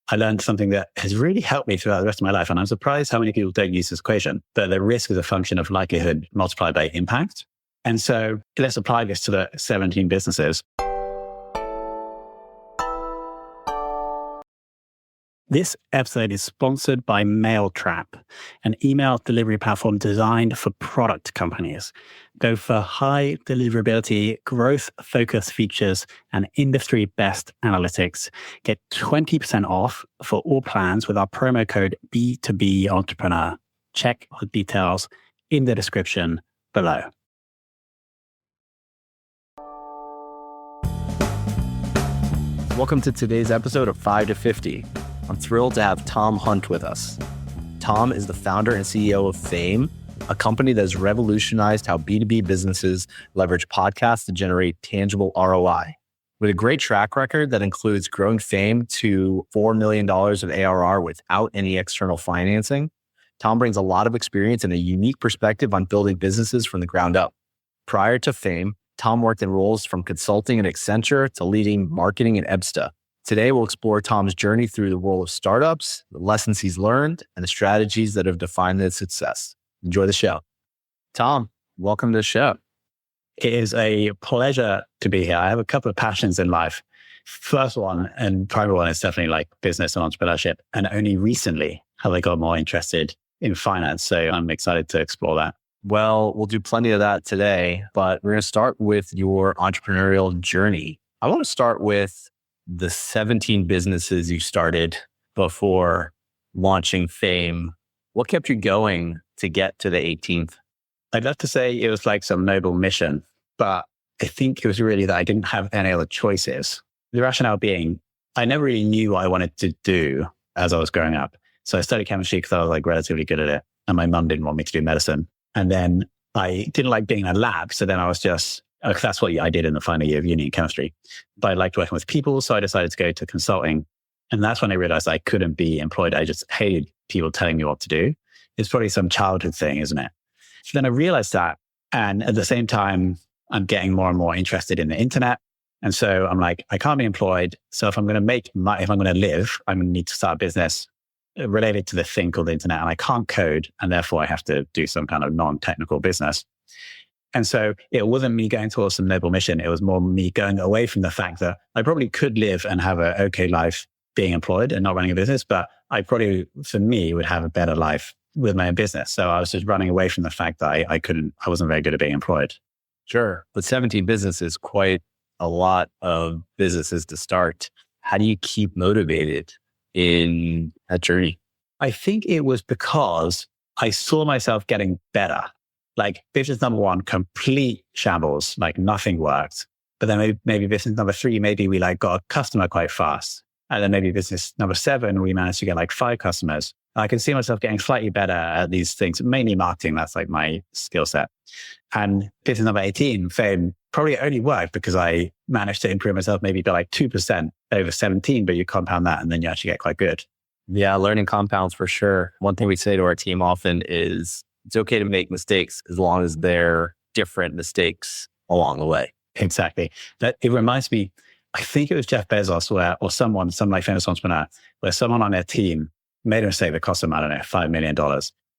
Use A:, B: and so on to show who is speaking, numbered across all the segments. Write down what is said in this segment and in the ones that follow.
A: I learned something that has really helped me throughout the rest of my life. And I'm surprised how many people don't use this equation, that the risk is a function of likelihood multiplied by impact. And so let's apply this to the 17 businesses. This episode is sponsored by Mailtrap, an email delivery platform designed for product companies. Go for high deliverability, growth-focused features, and industry-best analytics. Get 20% off for all plans with our promo code B2B Entrepreneur. Check the details in the description below.
B: Welcome to today's episode of 5 to 50. I'm thrilled to have Tom Hunt with us. Tom is the founder and CEO of Fame, a company that has revolutionized how B2B businesses leverage podcasts to generate tangible ROI. With a great track record that includes growing Fame to $4 million of ARR without any external financing, Tom brings a lot of experience and a unique perspective on building businesses from the ground up. Prior to Fame, Tom worked in roles from consulting at Accenture to leading marketing at Ebsta. Today, we'll explore Tom's journey through the role of startups, the lessons he's learned, and the strategies that have defined his success. Enjoy the show. Tom, welcome to the show.
A: It is a pleasure to be here. I have a couple of passions in life. First one, and primary one, is definitely like business and entrepreneurship. And only recently have I got more interested in finance. So I'm excited to explore that.
B: Well, we'll do plenty of that today, but we're going to start with your entrepreneurial journey. I want to start with the 17 businesses you started before launching Fame. What kept you going to get to the 18th?
A: I'd love to say it was like some noble mission, but I think it was really that I didn't have any other choices. The rationale being, I never really knew what I wanted to do as I was growing up. So I studied chemistry because I was like relatively good at it. And my mum didn't want me to do medicine. And then I didn't like being in a lab. So then I was just, that's what I did in the final year of uni in chemistry. But I liked working with people. So I decided to go to consulting. And that's when I realized I couldn't be employed. I just hated people telling me what to do. It's probably some childhood thing, isn't it? So then I realized that. And at the same time, I'm getting more and more interested in the internet. And so I'm like, I can't be employed. So if I'm going to live, I'm going to need to start a business related to the thing called the internet. And I can't code. And therefore I have to do some kind of non-technical business. And so it wasn't me going towards some noble mission. It was more me going away from the fact that I probably could live and have an okay life being employed and not running a business, but I probably, for me, would have a better life with my own business. So I was just running away from the fact that I wasn't very good at being employed.
B: Sure. But 17 businesses is quite a lot of businesses to start. How do you keep motivated in that journey?
A: I think it was because I saw myself getting better. Like business number one, complete shambles, like nothing worked. But then maybe business number three, maybe we like got a customer quite fast. And then maybe business number 7, we managed to get like 5 customers. I can see myself getting slightly better at these things, mainly marketing. That's like my skill set. And business number 18, Fame, probably only worked because I managed to improve myself maybe by like 2% over 17, but you compound that and then you actually get quite good.
B: Yeah, learning compounds for sure. One thing we say to our team often is it's okay to make mistakes as long as they're different mistakes along the way.
A: Exactly. That it reminds me, I think it was Jeff Bezos or some like famous entrepreneur, where someone on their team made a mistake that cost them, I don't know, $5 million.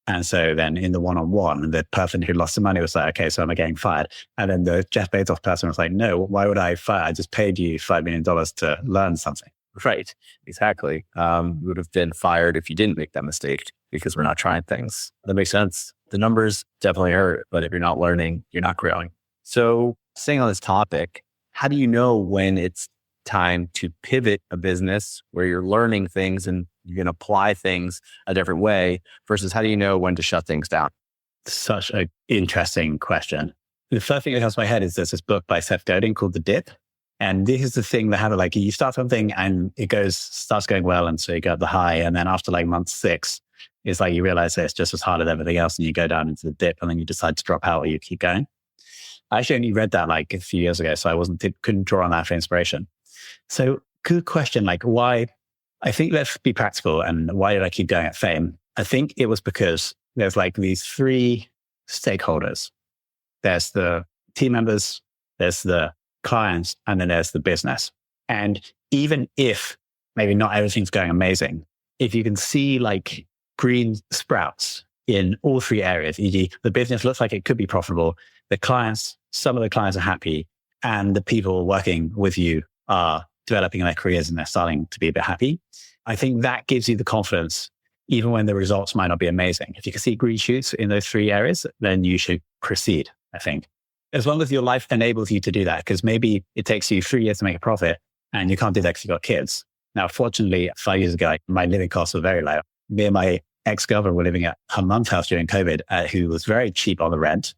A: And so then in the one-on-one, the person who lost the money was like, okay, so am I getting fired? And then the Jeff Bezos person was like, no, why would I fire? I just paid you $5 million to learn something.
B: Right. Exactly. You would have been fired if you didn't make that mistake because we're not trying things. That makes sense. The numbers definitely hurt, but if you're not learning, you're not growing. So staying on this topic, how do you know when it's time to pivot a business where you're learning things and you can apply things a different way versus how do you know when to shut things down?
A: Such an interesting question. The first thing that comes to my head is there's this book by Seth Godin called The Dip. And this is the thing that happened, like you start something and starts going well. And so you got the high. And then after like month 6, it's like you realize that it's just as hard as everything else. And you go down into the dip and then you decide to drop out or you keep going. I actually only read that like a few years ago. So I couldn't draw on that for inspiration. So good question. Like why? I think let's be practical. And why did I keep going at Fame? I think it was because there's like these 3 stakeholders. There's the team members, there's the clients, and then there's the business. And even if maybe not everything's going amazing. If you can see like green sprouts in all three areas, e.g., the business looks like it could be profitable, some of the clients are happy, and the people working with you are developing their careers and they're starting to be a bit happy, I think that gives you the confidence, even when the results might not be amazing. If you can see green shoots in those three areas, then you should proceed, I think. As long as your life enables you to do that, because maybe it takes you 3 years to make a profit and you can't do that because you've got kids. Now, fortunately, 5 years ago, my living costs were very low. Me and my ex-girlfriend were living at her mum's house during COVID, who was very cheap on the rent.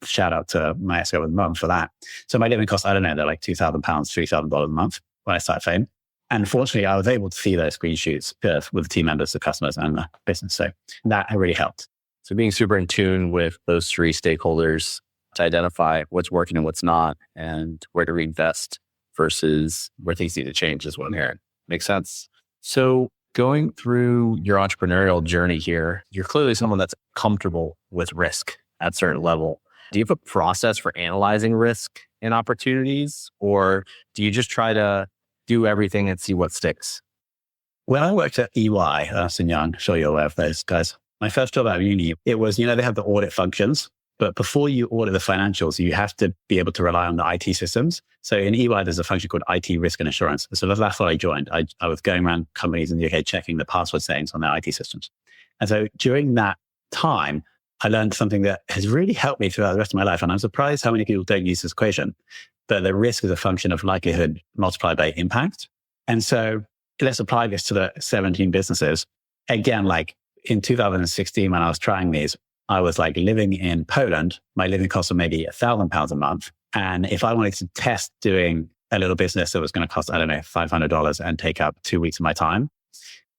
A: Shout out to my ex-girlfriend's mum for that. So my living costs, I don't know, they're like £2,000, $3,000 a month when I started Fame. And fortunately, I was able to see those green shoots with the team members, the customers, and the business. So that really helped.
B: So being super in tune with those three stakeholders to identify what's working and what's not, and where to reinvest versus where things need to change is what I'm hearing. Makes sense. So going through your entrepreneurial journey here, you're clearly someone that's comfortable with risk at a certain level. Do you have a process for analyzing risk and opportunities, or do you just try to do everything and see what sticks?
A: When I worked at EY, Ernst & Young, I'm sure you're aware of those guys. My first job out of uni, it was, they have the audit functions, but before you audit the financials, you have to be able to rely on the IT systems. So in EY, there's a function called IT risk and assurance. So that's what I joined. I was going around companies in the UK checking the password settings on their IT systems. And so during that time, I learned something that has really helped me throughout the rest of my life. And I'm surprised how many people don't use this equation, but the risk is a function of likelihood multiplied by impact. And so let's apply this to the 17 businesses. Again, like in 2016, when I was trying these, I was like living in Poland. My living costs were maybe £1,000 a month. And if I wanted to test doing a little business that was going to cost, I don't know, $500 and take up 2 weeks of my time,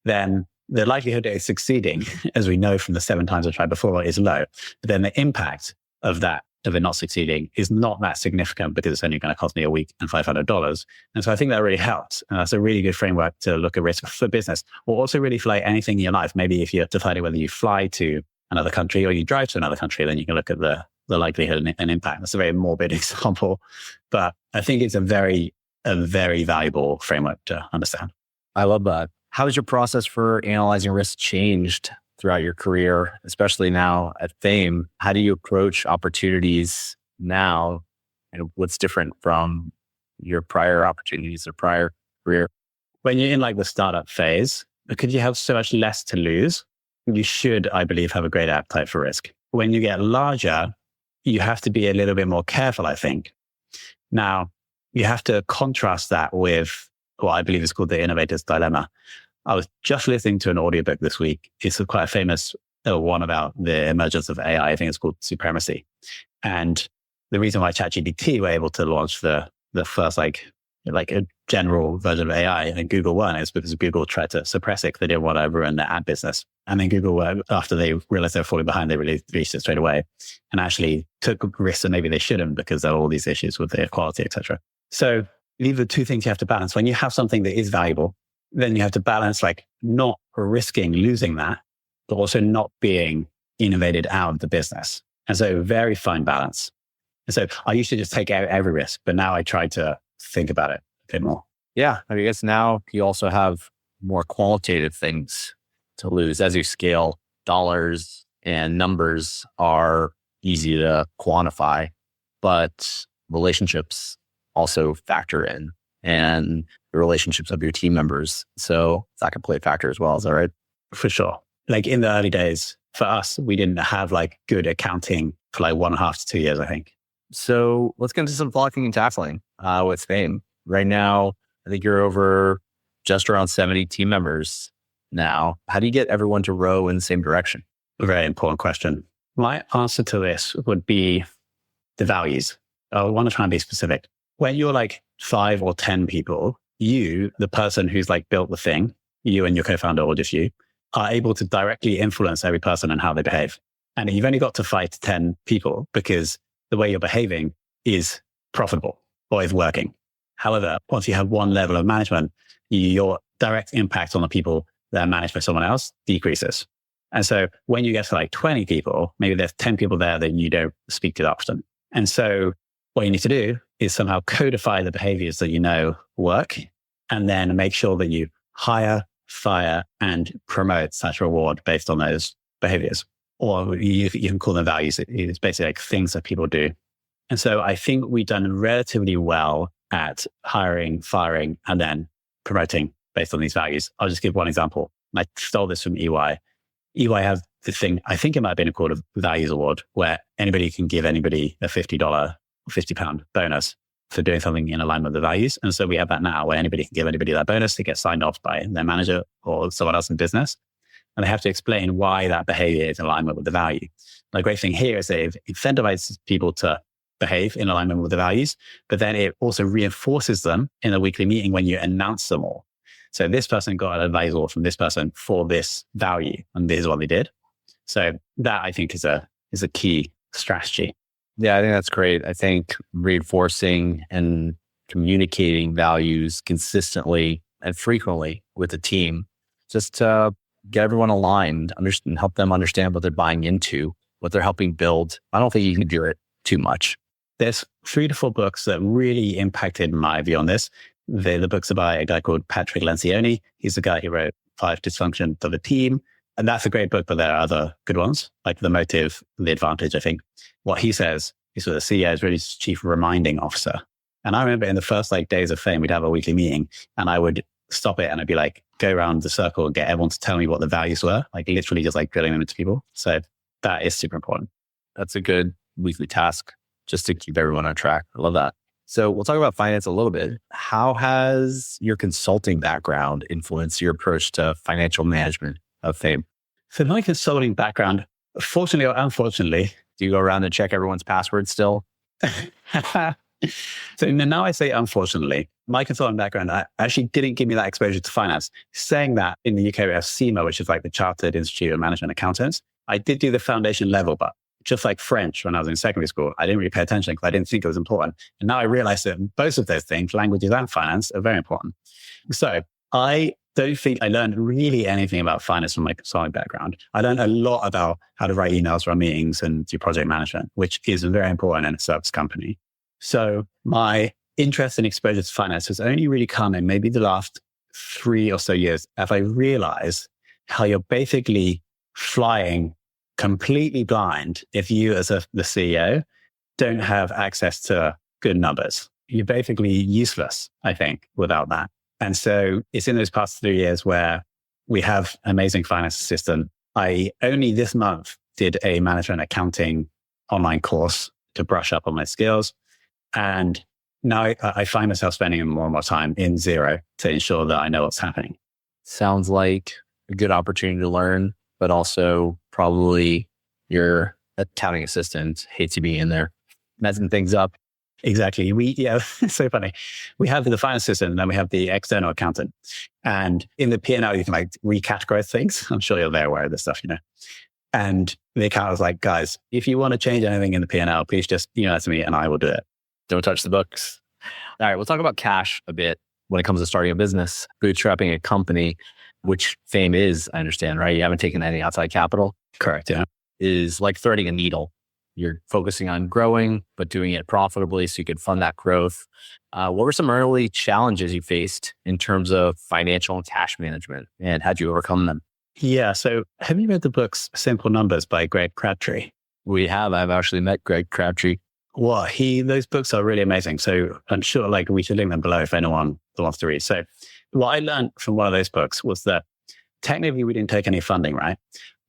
A: then the likelihood of it succeeding, as we know from the 7 times I tried before, is low. But then the impact of it not succeeding is not that significant because it's only going to cost me a week and $500. And so I think that really helps. And that's a really good framework to look at risk for business, or also really for like anything in your life. Maybe if you're deciding whether you fly to another country or you drive to another country, then you can look at the likelihood and impact. That's a very morbid example, but I think it's a very valuable framework to understand.
B: I love that. How has your process for analyzing risk changed throughout your career, especially now at Fame? How do you approach opportunities now, and what's different from your prior opportunities or prior career?
A: When you're in like the startup phase, because you have so much less to lose, you should, I believe, have a great appetite for risk. When you get larger, you have to be a little bit more careful, I think. Now, you have to contrast that with what I believe is called the innovator's dilemma. I was just listening to an audiobook this week. It's quite a famous one about the emergence of AI. I think it's called Supremacy. And the reason why ChatGPT were able to launch the first like a general version of AI and Google weren't is because Google tried to suppress it. They didn't want to ruin their ad business. And then Google, after they realized they were falling behind, they released it straight away and actually took risks that maybe they shouldn't because there were all these issues with the quality, etc. So these are two things you have to balance. When you have something that is valuable, then you have to balance like not risking losing that, but also not being innovated out of the business. And so very fine balance. And so I used to just take out every risk, but now I try to think about it a bit more.
B: Yeah. I guess now you also have more qualitative things to lose as you scale. Dollars and numbers are easy to quantify, but relationships also factor in, and the relationships of your team members. So that can play a factor as well. Is that right?
A: For sure. Like in the early days, for us, we didn't have like good accounting for like 1.5 to 2 years, I think.
B: So let's get into some blocking and tackling with Fame. Right now, I think you're over just around 70 team members now. How do you get everyone to row in the same direction?
A: A very important question. My answer to this would be the values. I want to try and be specific. When you're like 5 or 10 people, you, the person who's like built the thing, you and your co-founder or just you, are able to directly influence every person and how they behave. And you've only got to 5 to 10 people because the way you're behaving is profitable or is working. However, once you have one level of management, your direct impact on the people that are managed by someone else decreases. And so when you get to like 20 people, maybe there's 10 people there that you don't speak to often. And so what you need to do is somehow codify the behaviors that you know work, and then make sure that you hire, fire, and promote/reward based on those behaviors. Or you can call them values. It's basically like things that people do. And so I think we've done relatively well at hiring, firing, and then promoting based on these values. I'll just give one example. I stole this from EY. EY has this thing, I think it might have been called a values award, where anybody can give anybody a $50 or £50 bonus for doing something in alignment with the values. And so we have that now where anybody can give anybody that bonus to get signed off by their manager or someone else in business. And they have to explain why that behavior is in alignment with the value. The great thing here is that it incentivizes people to behave in alignment with the values, but then it also reinforces them in a weekly meeting when you announce them all. So this person got an advisor from this person for this value, and this is what they did. So that I think is a key strategy.
B: Yeah, I think that's great. I think reinforcing and communicating values consistently and frequently with the team, just to get everyone aligned, understand, help them understand what they're buying into, what they're helping build. I don't think you can do it too much.
A: There's 3 to 4 books that really impacted my view on this. The books are by a guy called Patrick Lencioni. He's the guy who wrote 5 Dysfunctions of a Team. And that's a great book, but there are other good ones, like The Motive, The Advantage, I think. What he says is that the CEO is really chief reminding officer. And I remember in the first days of Fame, we'd have a weekly meeting and I would stop it and I'd be like, go around the circle and get everyone to tell me what the values were, literally just drilling them into people. So that is super important.
B: That's a good weekly task just to keep everyone on track. I love that. So we'll talk about finance a little bit. How has your consulting background influenced your approach to financial management of Fame?
A: So my consulting background, fortunately or unfortunately,
B: do you go around and check everyone's password still?
A: So now I say unfortunately, my consulting background actually didn't give me that exposure to finance. Saying that, in the UK we have CIMA, which is the Chartered Institute of Management Accountants. I did do the foundation level, but just like French when I was in secondary school, I didn't really pay attention because I didn't think it was important. And now I realize that both of those things, languages and finance, are very important. So I don't think I learned really anything about finance from my consulting background. I learned a lot about how to write emails, run meetings, and do project management, which is very important in a service company. So my interest and exposure to finance has only really come in maybe the last 3 or so years as I realized how you're basically flying completely blind if you as the CEO don't have access to good numbers. You're basically useless, I think, without that. And so it's in those past 3 years where we have an amazing finance system. I only this month did a management accounting online course to brush up on my skills. And now I find myself spending more and more time in Xero to ensure that I know what's happening.
B: Sounds like a good opportunity to learn, but also probably your accounting assistant hates you being in there, messing things up.
A: Exactly. It's so funny. We have the finance system and then we have the external accountant. And in the P&L, you can recategorize things. I'm sure you're very aware of this stuff, And the accountant was like, guys, if you want to change anything in the P&L, please just email it to me and I will do it.
B: Don't touch the books. All right, we'll talk about cash a bit when it comes to starting a business, bootstrapping a company, which Fame is, I understand, right? You haven't taken any outside capital.
A: Correct, yeah.
B: Is like threading a needle. You're focusing on growing, but doing it profitably so you could fund that growth. What were some early challenges you faced in terms of financial and cash management, and how'd you overcome them?
A: Yeah, so have you read the books Simple Numbers by Greg Crabtree?
B: We have. I've actually met Greg Crabtree.
A: Well, those books are really amazing. So I'm sure we should link them below if anyone wants to read. So what I learned from one of those books was that technically we didn't take any funding, right?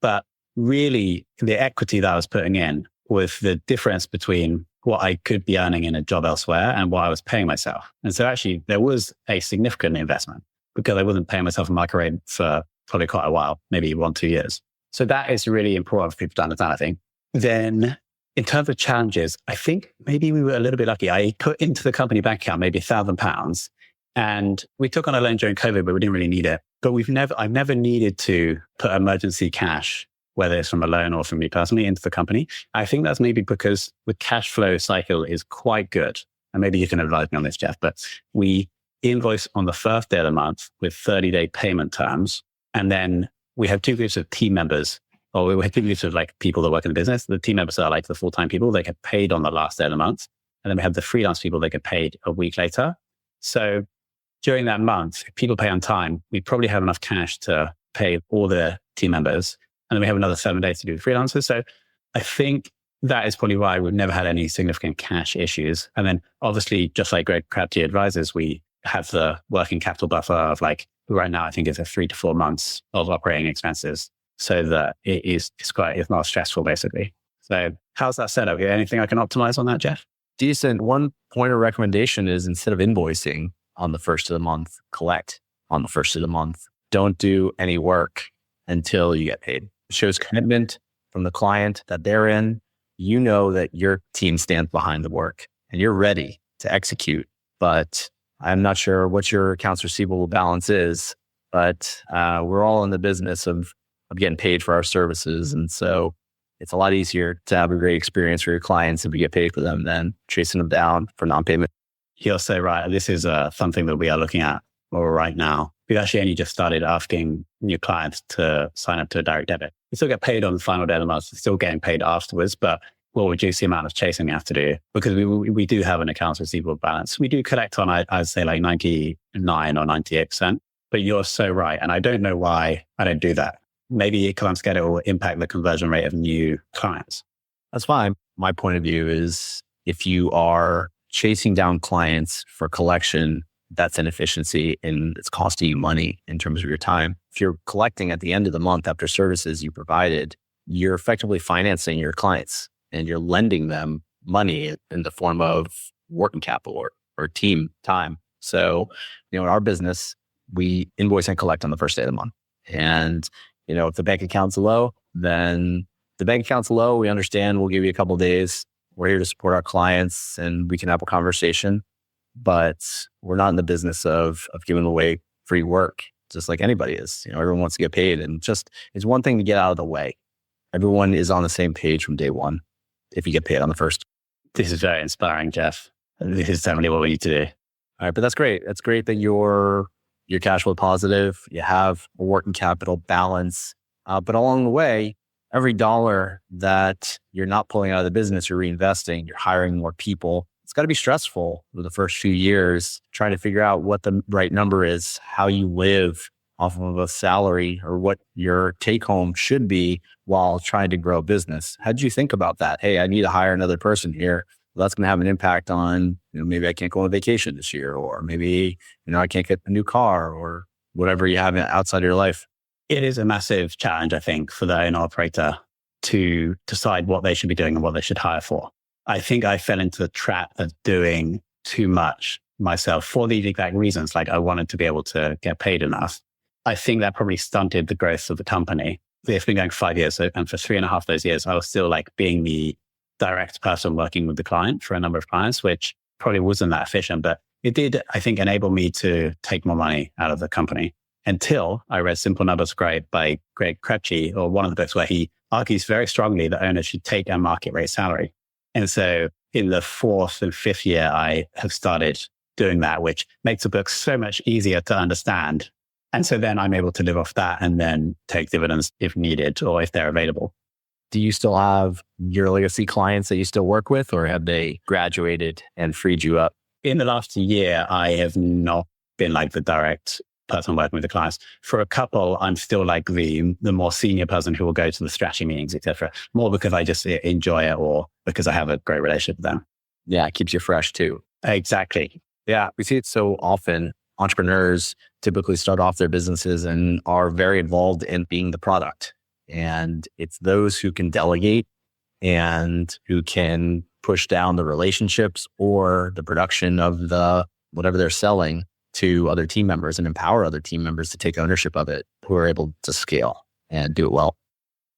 A: But really the equity that I was putting in was the difference between what I could be earning in a job elsewhere and what I was paying myself. And so actually there was a significant investment because I wasn't paying myself a market rate for probably quite a while, maybe 1-2 years. So that is really important for people to understand, I think. Then in terms of challenges, I think maybe we were a little bit lucky. I put into the company bank account maybe £1,000 and we took on a loan during COVID, but we didn't really need it. But I've never needed to put emergency cash, whether it's from a loan or from me personally, into the company. I think that's maybe because the cash flow cycle is quite good. And maybe you can advise me on this, Jeff, but we invoice on the first day of the month with 30-day payment terms. And then we have 2 groups of team members, or we have 2 groups of people that work in the business. The team members are the full-time people. They get paid on the last day of the month. And then we have the freelance people that get paid a week later. So during that month, if people pay on time, we probably have enough cash to pay all the team members. And then we have another 7 days to do the freelancers. So I think that is probably why we've never had any significant cash issues. And then obviously, just like Greg Crabtree advises, we have the working capital buffer of like right now, I think it's a 3 to 4 months of operating expenses. So that it's not stressful basically. So how's that set up? Anything I can optimize on that, Jeff?
B: Decent. One point of recommendation is instead of invoicing on the first of the month, collect on the first of the month. Don't do any work until you get paid. It shows commitment from the client that they're in. You know that your team stands behind the work and you're ready to execute. But I'm not sure what your accounts receivable balance is, but we're all in the business of getting paid for our services. And so it's a lot easier to have a great experience for your clients if we get paid for them than chasing them down for non-payment.
A: You're so right. This is something that we are looking at right now. We've actually only just started asking new clients to sign up to a direct debit. We still get paid on the final day of the month. We're still getting paid afterwards, but we'll reduce the amount of chasing we have to do because we do have an accounts receivable balance. We do collect on, I'd say like 99 or 98%, but you're so right. And I don't know why I don't do that. Maybe because I'm scared it will impact the conversion rate of new clients.
B: That's fine. My point of view is if you are chasing down clients for collection, that's an efficiency and it's costing you money in terms of your time. If you're collecting at the end of the month after services you provided, you're effectively financing your clients and you're lending them money in the form of working capital or team time. So, in our business, we invoice and collect on the first day of the month. And if the bank account's low, then the bank account's low. We understand. We'll give you a couple of days. We're here to support our clients and we can have a conversation, but we're not in the business of giving away free work, just like anybody is. Everyone wants to get paid and it's one thing to get out of the way. Everyone is on the same page from day one if you get paid on the first.
A: This is very inspiring, Jeff. This is definitely what we need to do.
B: All right, but that's great. That's great that you're cash flow positive. You have a working capital balance. But along the way, every dollar that you're not pulling out of the business, you're reinvesting, you're hiring more people. It's got to be stressful for the first few years, trying to figure out what the right number is, how you live off of a salary or what your take home should be while trying to grow a business. How did you think about that? Hey, I need to hire another person here. Well, that's going to have an impact on, maybe I can't go on vacation this year, or maybe, I can't get a new car or whatever you have outside of your life.
A: It is a massive challenge, I think, for the owner operator to decide what they should be doing and what they should hire for. I think I fell into the trap of doing too much myself for these exact reasons. Like I wanted to be able to get paid enough. I think that probably stunted the growth of the company. It's been going 5 years. And for 3.5 of those years, I was still like being the direct person working with the client for a number of clients, which probably wasn't that efficient, but it did, I think, enable me to take more money out of the company until I read Simple Numbers by Greg Crabtree, or one of the books where he argues very strongly that owners should take a market rate salary. And so in the 4th and 5th year, I have started doing that, which makes the book so much easier to understand. And so then I'm able to live off that and then take dividends if needed or if they're available.
B: Do you still have your legacy clients that you still work with, or have they graduated and freed you up?
A: In the last year, I have not been like the direct person working with the clients. For a couple, I'm still like the more senior person who will go to the strategy meetings, etc. More because I just enjoy it or because I have a great relationship with them.
B: Yeah, it keeps you fresh too.
A: Exactly.
B: Yeah, we see it so often. Entrepreneurs typically start off their businesses and are very involved in being the product. And it's those who can delegate and who can push down the relationships or the production of the whatever they're selling to other team members and empower other team members to take ownership of it, who are able to scale and do it well.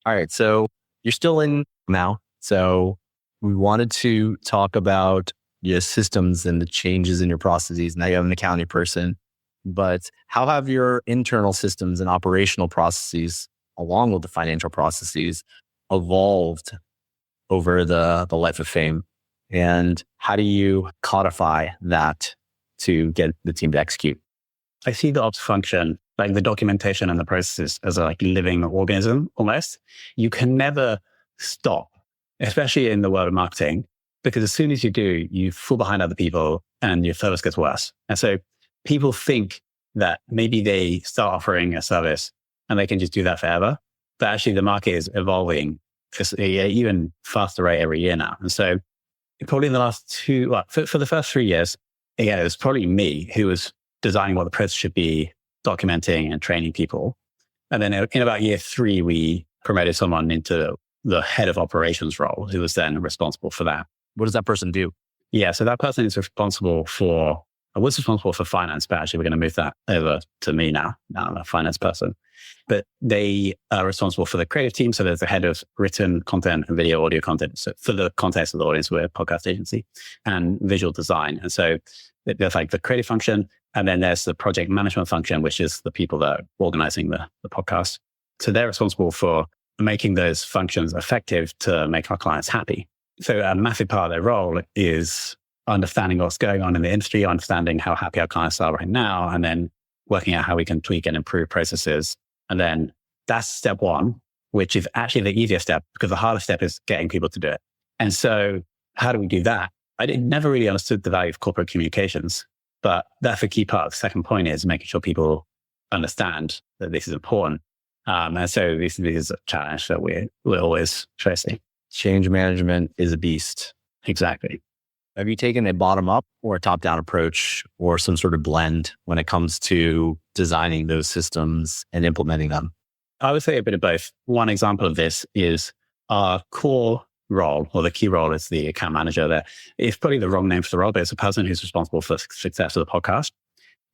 B: All right. So you're still in now. So we wanted to talk about your systems and the changes in your processes. Now you have an accounting person, but how have your internal systems and operational processes, along with the financial processes, evolved over the life of Fame? And how do you codify that to get the team to execute?
A: I see the ops function, like the documentation and the processes, as a like living organism almost. You can never stop, especially in the world of marketing, because as soon as you do, you fall behind other people and your service gets worse. And so people think that maybe they start offering a service and they can just do that forever. But actually the market is evolving at an even faster rate every year now. And so probably in the last for the first 3 years, again, it was probably me who was designing what the process should be, documenting and training people. And then in about year 3, we promoted someone into the head of operations role, who was then responsible for that.
B: What does that person do?
A: Yeah, so that person is responsible for finance, but actually we're going to move that over to me now. Now I'm a finance person. But they are responsible for the creative team. So there's the head of written content and video audio content. So for the context of the audience, we're a podcast agency, and visual design. And so there's like the creative function. And then there's the project management function, which is the people that are organizing the podcast. So they're responsible for making those functions effective to make our clients happy. So a massive part of their role is understanding what's going on in the industry, understanding how happy our clients are right now, and then working out how we can tweak and improve processes. And then that's step 1, which is actually the easier step, because the hardest step is getting people to do it. And so how do we do that? I never really understood the value of corporate communications, but that's a key part. The second point is making sure people understand that this is important. And so this is a challenge that we're always facing.
B: Change management is a beast.
A: Exactly.
B: Have you taken a bottom-up or a top-down approach, or some sort of blend when it comes to designing those systems and implementing them?
A: I would say a bit of both. One example of this is our core role, or the key role, is the account manager. There, it's probably the wrong name for the role, but it's a person who's responsible for the success of the podcast.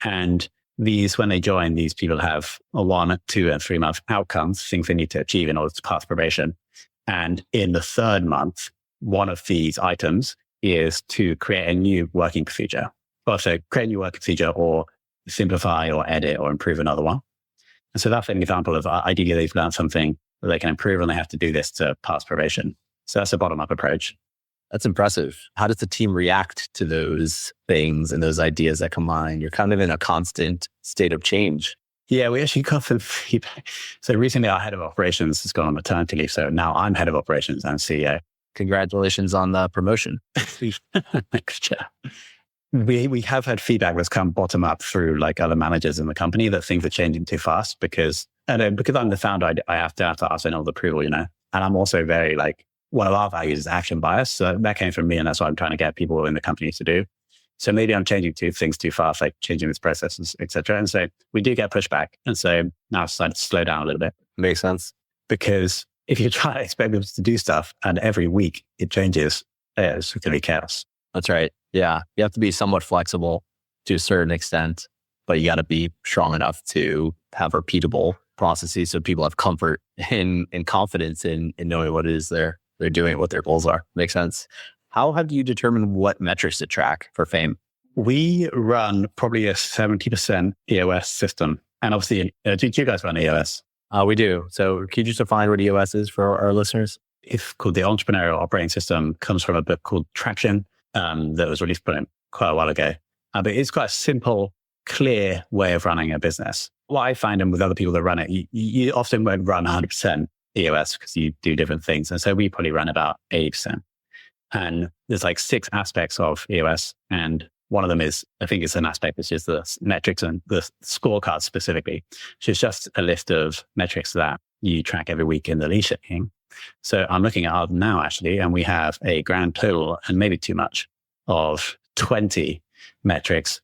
A: And when they join, these people have a 1, 2, and 3 month outcomes, things they need to achieve in order to pass probation. And in the 3rd month, one of these items is to create a new working procedure. Also, create a new working procedure, or simplify or edit or improve another one. And so that's an example of ideally they've learned something that they can improve, and they have to do this to pass probation. So that's a bottom-up approach.
B: That's impressive. How does the team react to those things and those ideas that come on? You're kind of in a constant state of change.
A: Yeah, we actually got some feedback. So recently our head of operations has gone on maternity leave. So now I'm head of operations and CEO.
B: Congratulations on the promotion.
A: Thanks, Jeff. We have had feedback that's come bottom up through like other managers in the company that things are changing too fast, because I'm the founder, I have to ask for all the approval, And I'm also very one of our values is action bias. So that came from me, and that's what I'm trying to get people in the company to do. So maybe I'm changing things too fast, like changing these processes, et cetera. And so we do get pushback. And so now I've decided to slow down a little bit.
B: Makes sense.
A: Because if you try to expect people to do stuff and every week it changes, it's going to be chaos.
B: That's right. Yeah. You have to be somewhat flexible to a certain extent, but you got to be strong enough to have repeatable processes so people have comfort and confidence in knowing what it is they're doing, what their goals are. Makes sense. How have you determined what metrics to track for Fame?
A: We run probably a 70% EOS system. And obviously, do you guys run EOS?
B: We do. So can you just define what EOS is for our listeners?
A: It's called the Entrepreneurial Operating System. Comes from a book called Traction that was released quite a while ago. But it's quite a simple, clear way of running a business. What I find, and with other people that run it, you often won't run 100% EOS because you do different things. And so we probably run about 80%. And there's 6 aspects of EOS. And one of them is, I think it's an aspect, it's just the metrics and the scorecard specifically, which is just a list of metrics that you track every week in the leadership team. So I'm looking at ours now, actually, and we have a grand total, and maybe too much, of 20 metrics,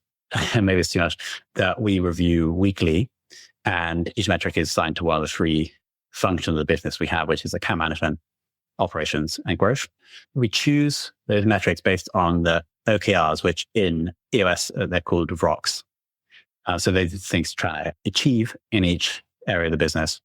A: and maybe it's too much, that we review weekly. And each metric is assigned to one of the 3 functions of the business we have, which is account management, operations, and growth. We choose those metrics based on the OKRs, which in EOS, they're called rocks. So they're things to try to achieve in each area of the business.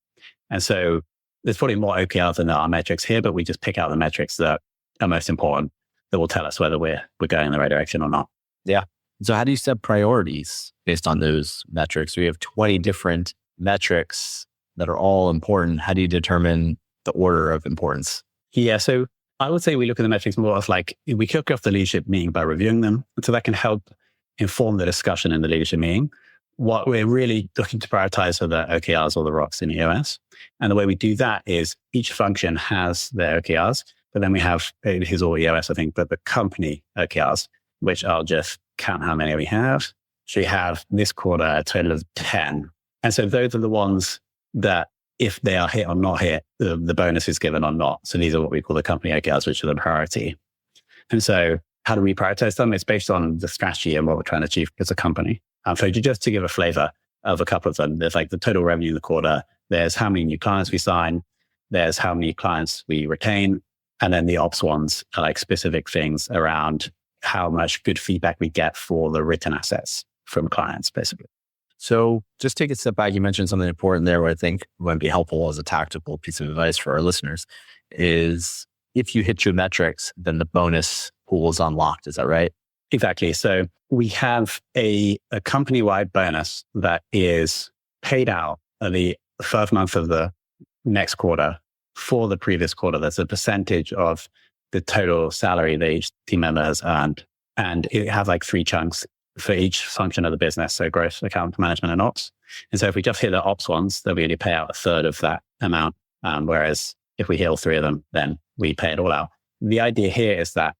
A: And so there's probably more OKRs than there are metrics here, but we just pick out the metrics that are most important, that will tell us whether we're going in the right direction or not.
B: Yeah. So how do you set priorities based on those metrics? We have 20 different metrics that are all important. How do you determine the order of importance?
A: Yeah. So I would say we look at the metrics more as we kick off the leadership meeting by reviewing them. And so that can help inform the discussion in the leadership meeting. What we're really looking to prioritize are the OKRs or the rocks in EOS. And the way we do that is each function has their OKRs, but then we have, here's all EOS, I think, but the company OKRs, which I'll just count how many we have. So we have this quarter a total of 10. And so those are the ones that if they are hit or not hit, the bonus is given or not. So these are what we call the company OKRs, which are the priority. And so how do we prioritize them? It's based on the strategy and what we're trying to achieve as a company. So just to give a flavor of a couple of them, there's like the total revenue in the quarter. There's how many new clients we sign. There's how many clients we retain. And then the ops ones are like specific things around how much good feedback we get for the written assets from clients, basically.
B: So just take a step back. You mentioned something important there, what I think might be helpful as a tactical piece of advice for our listeners is if you hit your metrics, then the bonus pool is unlocked. Is that right?
A: Exactly. So we have a company-wide bonus that is paid out at the first month of the next quarter for the previous quarter. That's a percentage of the total salary that each team member has earned. And it has like 3 chunks for each function of the business. So growth, account management, and ops. And so if we just hit the ops ones, then we only pay out a third of that amount. Whereas if we hit all 3 of them, then we pay it all out. The idea here is that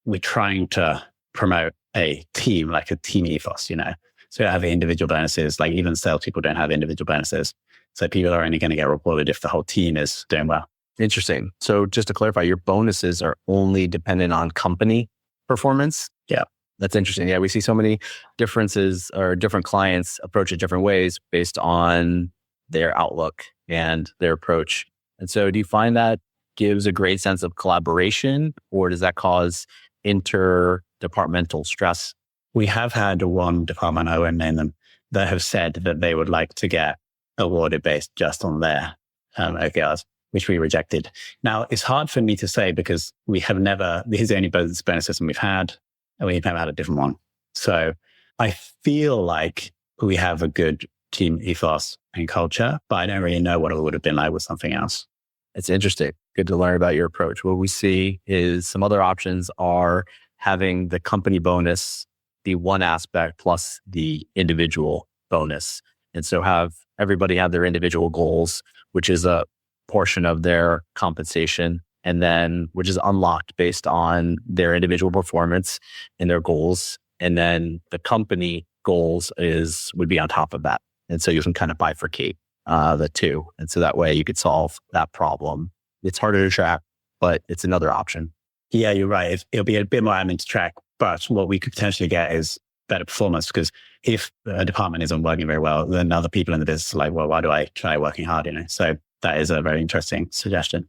A: we're trying to promote a team, like a team ethos, you know. So you have individual bonuses, like even salespeople don't have individual bonuses. So people are only going to get rewarded if the whole team is doing well.
B: Interesting. So just to clarify, your bonuses are only dependent on company performance?
A: Yeah.
B: That's interesting. Yeah, we see so many differences or different clients approach it different ways based on their outlook and their approach. And so do you find that gives a great sense of collaboration, or does that cause interdepartmental stress?
A: We have had one department, I won't name them, that have said that they would like to get awarded based just on their OKRs, which we rejected. Now, it's hard for me to say because we have never, this is the only bonus system we've had, and we've never had a different one. So I feel like we have a good team ethos and culture, but I don't really know what it would have been like with something else.
B: It's interesting. Good to learn about your approach. What we see is some other options are having the company bonus be one aspect plus the individual bonus. And so have everybody have their individual goals, which is a portion of their compensation, and then which is unlocked based on their individual performance and their goals. And then the company goals would be on top of that. And so you can kind of bifurcate the two. And so that way you could solve that problem. It's harder to track, but it's another option.
A: Yeah, you're right. It'll be a bit more admin to track, but what we could potentially get is better performance, because if a department isn't working very well, then other people in the business are like, well, why do I try working hard? You know, so that is a very interesting suggestion.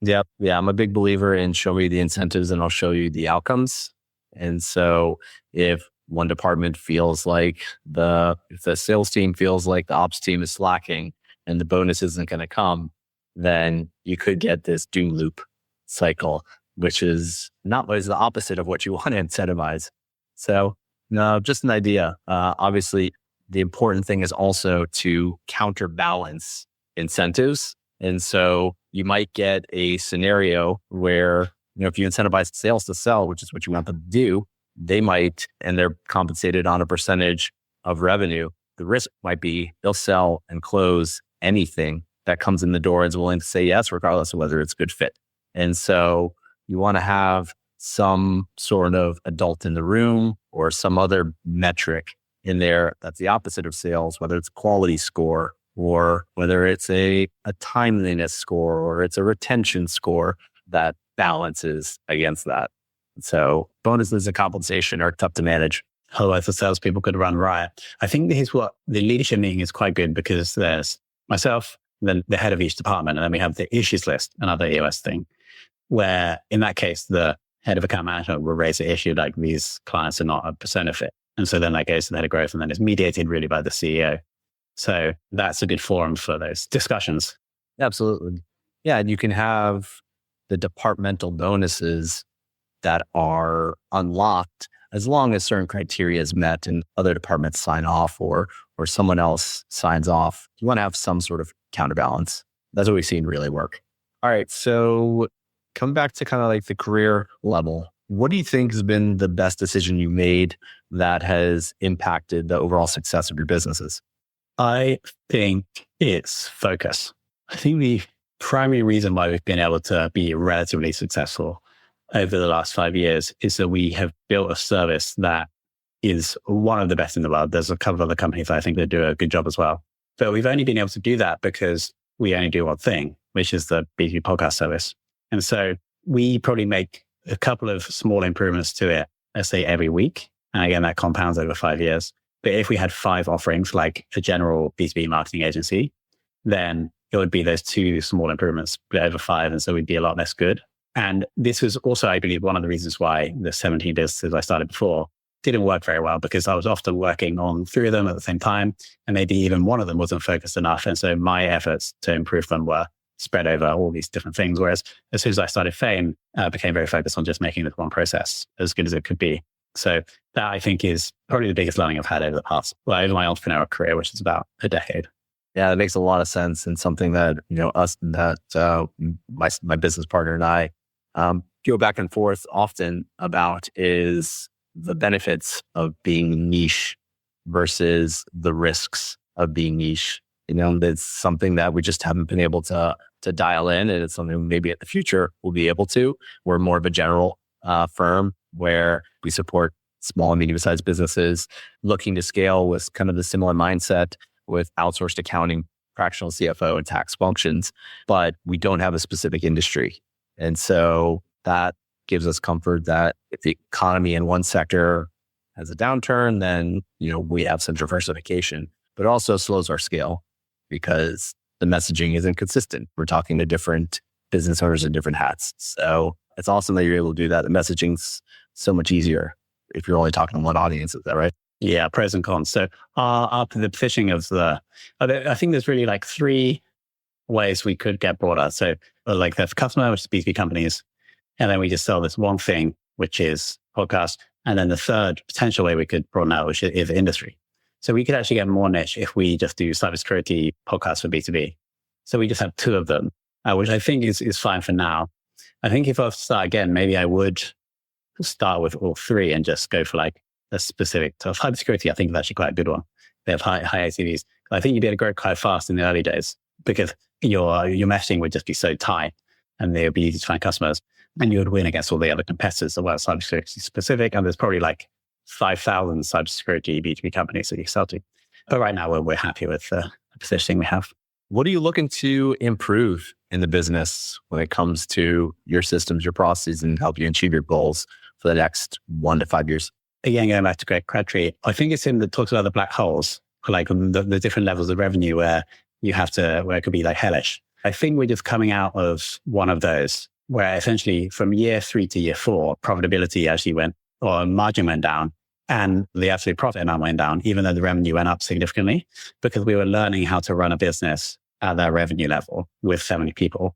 B: Yeah. I'm a big believer in show me the incentives and I'll show you the outcomes. And so if one department feels like if the sales team feels like the ops team is slacking and the bonus isn't going to come, then you could get this doom loop cycle, which is the opposite of what you want to incentivize. So no, just an idea. Obviously, the important thing is also to counterbalance incentives. And so you might get a scenario where, if you incentivize sales to sell, which is what you want them to do, they might, and they're compensated on a percentage of revenue. The risk might be they'll sell and close anything that comes in the door and is willing to say yes, regardless of whether it's a good fit. And so you want to have some sort of adult in the room or some other metric in there that's the opposite of sales, whether it's a quality score or whether it's a timeliness score or it's a retention score that balances against that. So bonuses and compensation are tough to manage.
A: Otherwise, the salespeople could run riot. I think this is what the leadership meeting is quite good, because there's myself, then the head of each department, and then we have the issues list, another EOS thing, where in that case, the head of account management will raise the issue like these clients are not a persona fit. And so then that goes to the head of growth, and then it's mediated really by the CEO. So that's a good forum for those discussions.
B: Absolutely. Yeah. And you can have the departmental bonuses that are unlocked as long as certain criteria is met and other departments sign off or someone else signs off. You want to have some sort of counterbalance. That's what we've seen really work. All right. So come back to kind of like the career level. What do you think has been the best decision you made that has impacted the overall success of your businesses?
A: I think it's focus. I think the primary reason why we've been able to be relatively successful over the last 5 years is that we have built a service that is one of the best in the world. There's a couple of other companies I think that do a good job as well. But we've only been able to do that because we only do one thing, which is the B2B podcast service. And so we probably make a couple of small improvements to it, let's say every week. And again, that compounds over 5 years. But if we had 5 offerings, like a general B2B marketing agency, then it would be those 2 small improvements split over 5. And so we'd be a lot less good. And this was also, I believe, one of the reasons why the 17 businesses I started before didn't work very well, because I was often working on 3 of them at the same time. And maybe even one of them wasn't focused enough. And so my efforts to improve them were spread over all these different things. Whereas as soon as I started Fame, I became very focused on just making this one process as good as it could be. So that, I think, is probably the biggest learning I've had over the past, over my entrepreneurial career, which is about a decade.
B: Yeah, that makes a lot of sense, and something that my business partner and I go back and forth often about is the benefits of being niche versus the risks of being niche. That's something that we just haven't been able to dial in, and it's something maybe in the future we'll be able to. We're more of a general firm where we support small and medium-sized businesses looking to scale with kind of the similar mindset with outsourced accounting, fractional CFO, and tax functions, but we don't have a specific industry. And so that gives us comfort that if the economy in one sector has a downturn, then we have some diversification, but it also slows our scale because the messaging isn't consistent. We're talking to different business owners in different hats. So it's awesome that you're able to do that. The messaging's so much easier if you're only talking to one audience. Is that right?
A: Yeah, pros and cons. So after the positioning of I think there's really like 3 ways we could get broader. So like the customer, which is B2B companies, and then we just sell this one thing, which is podcast. And then the third potential way we could broaden out, which is industry. So we could actually get more niche if we just do cybersecurity podcasts for B2B. So we just have 2 of them, which I think is fine for now. I think if I start again, maybe I would start with all 3 and just go for like a specific. So cybersecurity, I think, is actually quite a good one. They have high ACVs. I think you'd be able to grow quite fast in the early days because your messaging would just be so tight and they would be easy to find customers, and you would win against all the other competitors that were cybersecurity specific. And there's probably like 5,000 cybersecurity B2B companies that you sell to. But right now we're happy with the positioning we have.
B: What are you looking to improve in the business when it comes to your systems, your processes, and help you achieve your goals for the next 1 to 5 years?
A: Again, going back to Greg Crabtree, I think it's him that talks about the black holes, like the different levels of revenue where it could be like hellish. I think we're just coming out of one of those where essentially from year 3 to year 4, profitability actually margin went down and the absolute profit amount went down, even though the revenue went up significantly, because we were learning how to run a business at that revenue level with so many people.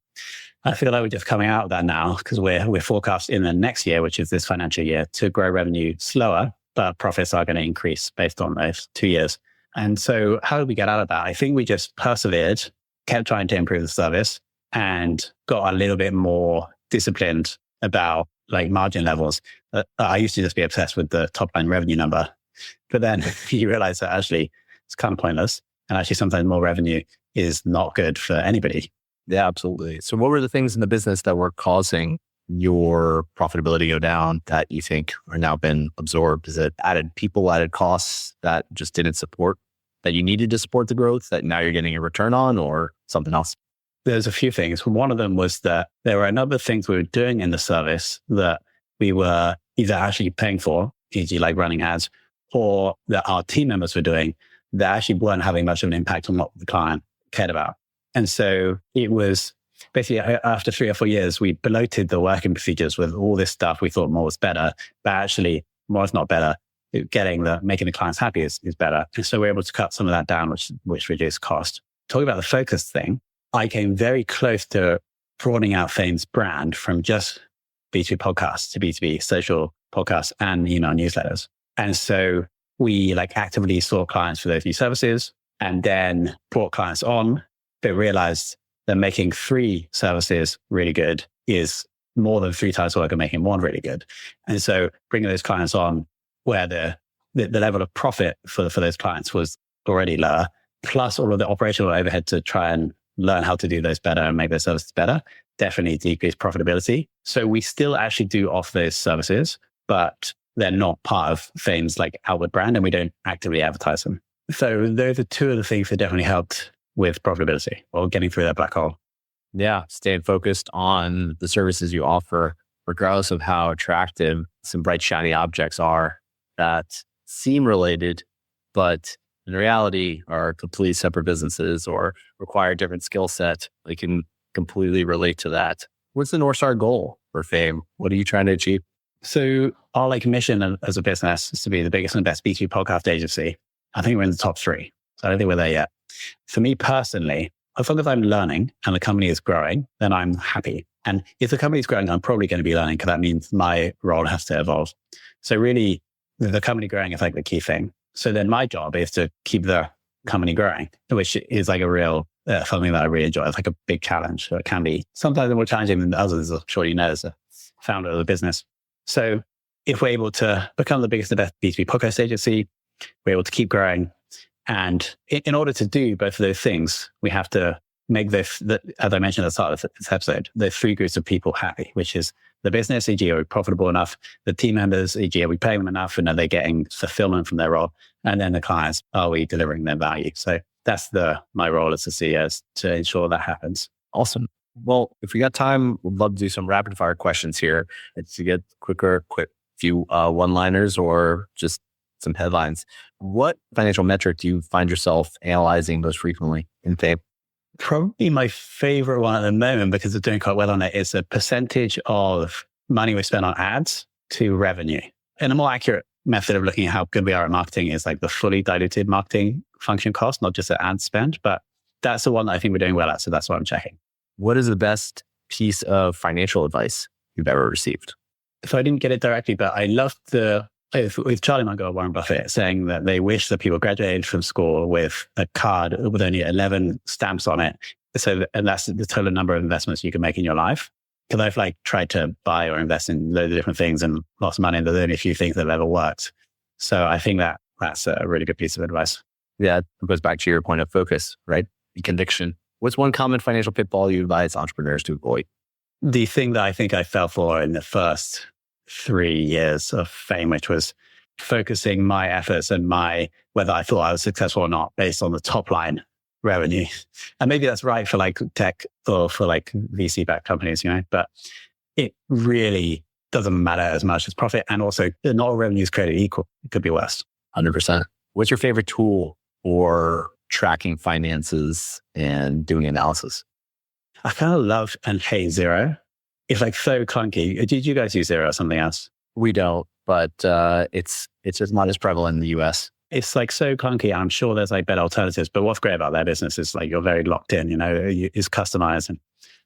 A: I feel like we're just coming out of that now because we're forecast in the next year, which is this financial year, to grow revenue slower, but profits are going to increase based on those 2 years. And so how did we get out of that? I think we just persevered, kept trying to improve the service, and got a little bit more disciplined about like margin levels. I used to just be obsessed with the top line revenue number, but then you realize that actually it's kind of pointless. And actually sometimes more revenue is not good for anybody.
B: Yeah, absolutely. So what were the things in the business that were causing your profitability to go down that you think are now been absorbed? Is it added costs that just didn't support, that you needed to support the growth that now you're getting a return on, or something else?
A: There's a few things. One of them was that there were a number of things we were doing in the service that we were either actually paying for, e.g. like running ads, or that our team members were doing that actually weren't having much of an impact on what the client cared about. And so it was basically after 3 or 4 years, we bloated the working procedures with all this stuff. We thought more was better, but actually more is not better. Making the clients happy is better. And so we're able to cut some of that down, which reduced cost. Talking about the focus thing, I came very close to broadening out Fame's brand from just B2B podcasts to B2B social podcasts and email newsletters. And so we actively sought clients for those new services and then brought clients on, but realized that making 3 services really good is more than 3 times the work of making 1 really good. And so bringing those clients on where the level of profit for those clients was already lower, plus all of the operational overhead to try and learn how to do those better and make those services better, definitely decreased profitability. So we still actually do offer those services, but they're not part of Fame's like outward brand and we don't actively advertise them. So those are two of the things that definitely helped with profitability or getting through that black hole.
B: Yeah. Staying focused on the services you offer, regardless of how attractive some bright, shiny objects are that seem related, but in reality are completely separate businesses or require a different skill set. They can completely relate to that. What's the North Star goal for Fame? What are you trying to achieve?
A: So our like mission as a business is to be the biggest and best B2B podcast agency. I think we're in the top 3. So I don't think we're there yet. For me personally, as long as I'm learning and the company is growing, then I'm happy. And if the company is growing, I'm probably going to be learning because that means my role has to evolve. So really, the company growing is like the key thing. So then my job is to keep the company growing, which is like a real, something that I really enjoy. It's like a big challenge. So it can be sometimes more challenging than others, I'm sure you know, as a founder of the business. So if we're able to become the biggest and best B2B podcast agency, we're able to keep growing. And in order to do both of those things, we have to make this, as I mentioned at the start of this episode, the 3 groups of people happy, which is the business, e.g., are we profitable enough? The team members, e.g., are we paying them enough? And are they getting fulfillment from their role? And then the clients, are we delivering their value? So that's my role as the CEO, is to ensure that happens.
B: Awesome. Well, if we got time, we'd love to do some rapid fire questions here to get quick few one-liners or just some headlines. What financial metric do you find yourself analyzing most frequently in Fame?
A: Probably my favorite one at the moment, because it's doing quite well on it, is a percentage of money we spend on ads to revenue. And a more accurate method of looking at how good we are at marketing is like the fully diluted marketing function cost, not just the ad spend. But that's the one that I think we're doing well at. So that's what I'm checking.
B: What is the best piece of financial advice you've ever received?
A: So I didn't get it directly, but I loved with Charlie Munger and Warren Buffett saying that they wish that people graduated from school with a card with only 11 stamps on it. And that's the total number of investments you can make in your life. Because I've like tried to buy or invest in loads of different things and lost money, and there's only a few things that have ever worked. So I think that's a really good piece of advice.
B: Yeah, it goes back to your point of focus, right? The conviction. What's one common financial pitfall you advise entrepreneurs to avoid?
A: The thing that I think I fell for in the first 3 years of Fame, which was focusing my efforts and whether I thought I was successful or not based on the top line revenue. And maybe that's right for like tech or for like VC-backed companies, but it really doesn't matter as much as profit. And also not all revenue is created equal. It could be worse.
B: 100%. What's your favorite tool for tracking finances and doing analysis?
A: I kind of love and hate Xero. It's like so clunky. Did you guys use Xero or something else?
B: We don't, but it's just not as prevalent in the US.
A: It's like so clunky. I'm sure there's like better alternatives, but what's great about their business is like you're very locked in, it's customized. And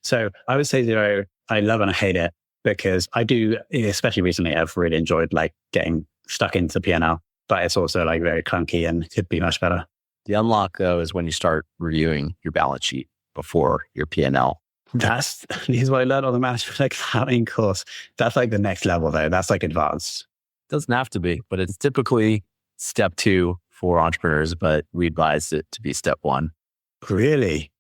A: so I would say Xero, I love and I hate it because I do, especially recently, I've really enjoyed like getting stuck into P&L, but it's also like very clunky and could be much better.
B: The unlock though is when you start reviewing your balance sheet before your P&L.
A: This is what I learned on the management accounting course. That's like the next level though. That's like advanced.
B: Doesn't have to be, but it's typically step 2 for entrepreneurs, but we advise it to be step 1.
A: Really?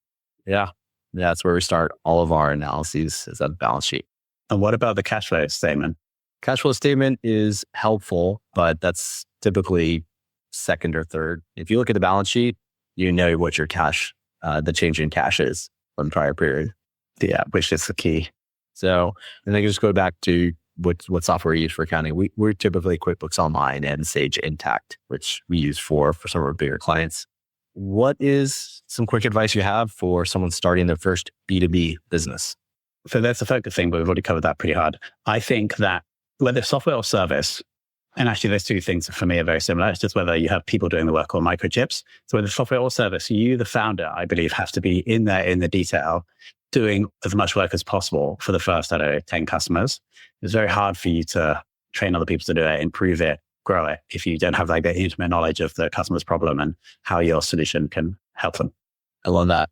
B: Yeah. That's where we start all of our analyses, is at the balance sheet.
A: And what about the cash flow statement?
B: Cash flow statement is helpful, but that's typically second or third. If you look at the balance sheet, you know what your cash, the change in cash is from prior period.
A: Yeah, which is the key.
B: So, and then you just go back to what software we use for accounting. We're typically QuickBooks Online and Sage Intacct, which we use for some of our bigger clients. What is some quick advice you have for someone starting their first B2B business?
A: So that's the focus thing, but we've already covered that pretty hard. I think that whether software or service, and actually those two things for me are very similar. It's just whether you have people doing the work or microchips. So whether software or service, you, the founder, I believe, have to be in there in the detail, doing as much work as possible for the first, 10 customers. It's very hard for you to train other people to do it, improve it, grow it, if you don't have like the intimate knowledge of the customer's problem and how your solution can help them.
B: I love that.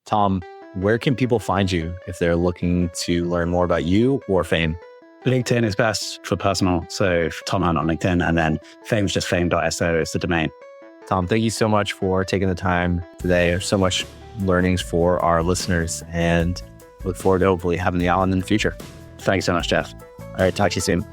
B: Tom, where can people find you if they're looking to learn more about you or Fame?
A: LinkedIn is best for personal. So Tom Hunt on LinkedIn, and then Fame's just fame.so is the domain.
B: Tom, thank you so much for taking the time today. There's so much learnings for our listeners, and look forward to hopefully having you on in the future.
A: Thanks so much, Jeff.
B: All right, talk to you soon.